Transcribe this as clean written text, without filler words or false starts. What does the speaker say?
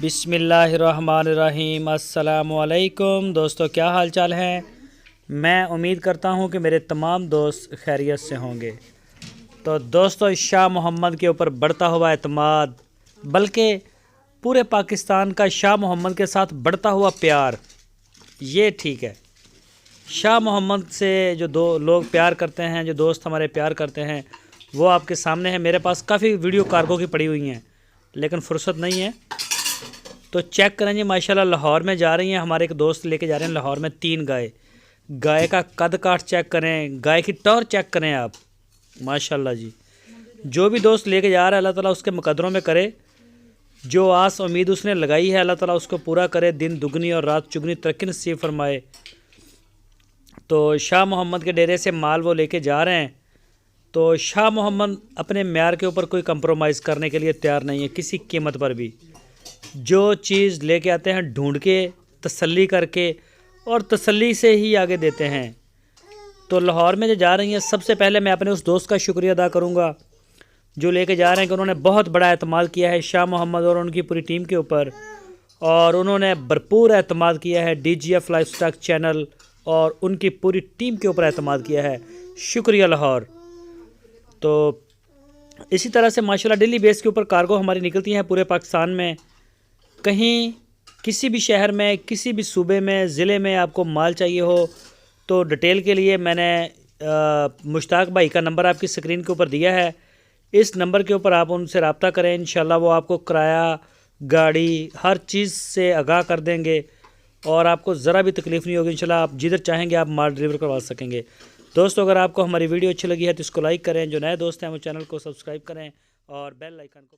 بسم اللہ الرحمن الرحیم۔ السلام علیکم دوستو، کیا حال چال ہیں؟ میں امید کرتا ہوں کہ میرے تمام دوست خیریت سے ہوں گے۔ تو دوستو، شاہ محمد کے اوپر بڑھتا ہوا اعتماد، بلکہ پورے پاکستان کا شاہ محمد کے ساتھ بڑھتا ہوا پیار، یہ ٹھیک ہے۔ شاہ محمد سے جو دو لوگ پیار کرتے ہیں، جو دوست ہمارے پیار کرتے ہیں، وہ آپ کے سامنے ہیں۔ میرے پاس کافی ویڈیو کارگو کی پڑی ہوئی ہیں، لیکن فرصت نہیں ہے، تو چیک کریں جی۔ ماشاءاللہ لاہور میں جا رہی ہیں، ہمارے ایک دوست لے کے جا رہے ہیں لاہور میں 3 گائے۔ گائے کا قد کاٹ چیک کریں، گائے کی ٹور چیک کریں آپ، ماشاءاللہ جی۔ جو بھی دوست لے کے جا رہا ہے، اللہ تعالیٰ اس کے مقدروں میں کرے، جو آس امید اس نے لگائی ہے اللہ تعالیٰ اس کو پورا کرے، دن دگنی اور رات چگنی ترقی نصیب فرمائے۔ تو شاہ محمد کے ڈیرے سے مال وہ لے کے جا رہے ہیں، تو شاہ محمد اپنے معیار کے اوپر کوئی کمپرومائز کرنے کے لیے تیار نہیں ہے کسی قیمت پر بھی۔ جو چیز لے کے آتے ہیں ڈھونڈ کے، تسلی کر کے اور تسلی سے ہی آگے دیتے ہیں۔ تو لاہور میں جو جا رہی ہیں، سب سے پہلے میں اپنے اس دوست کا شکریہ ادا کروں گا جو لے کے جا رہے ہیں، کہ انہوں نے بہت بڑا اعتماد کیا ہے شاہ محمد اور ان کی پوری ٹیم کے اوپر، اور انہوں نے بھرپور اعتماد کیا ہے D G F life stock channel اور ان کی پوری ٹیم کے اوپر اعتماد کیا ہے۔ شکریہ لاہور۔ تو اسی طرح سے ماشاءاللہ ڈیلی بیس کے اوپر کارگو ہماری نکلتی ہیں پورے پاکستان میں۔ کہیں کسی بھی شہر میں، کسی بھی صوبے میں، ضلع میں آپ کو مال چاہیے ہو، تو ڈیٹیل کے لیے میں نے مشتاق بھائی کا نمبر آپ کی سکرین کے اوپر دیا ہے۔ اس نمبر کے اوپر آپ ان سے رابطہ کریں، انشاءاللہ وہ آپ کو کرایہ، گاڑی، ہر چیز سے آگاہ کر دیں گے، اور آپ کو ذرا بھی تکلیف نہیں ہوگی۔ انشاءاللہ آپ جدھر چاہیں گے آپ مال ڈلیور کروا سکیں گے۔ دوستو، اگر آپ کو ہماری ویڈیو اچھی لگی ہے تو اس کو لائک کریں، جو نئے دوست ہیں وہ چینل کو سبسکرائب کریں اور بیل آئیکن کو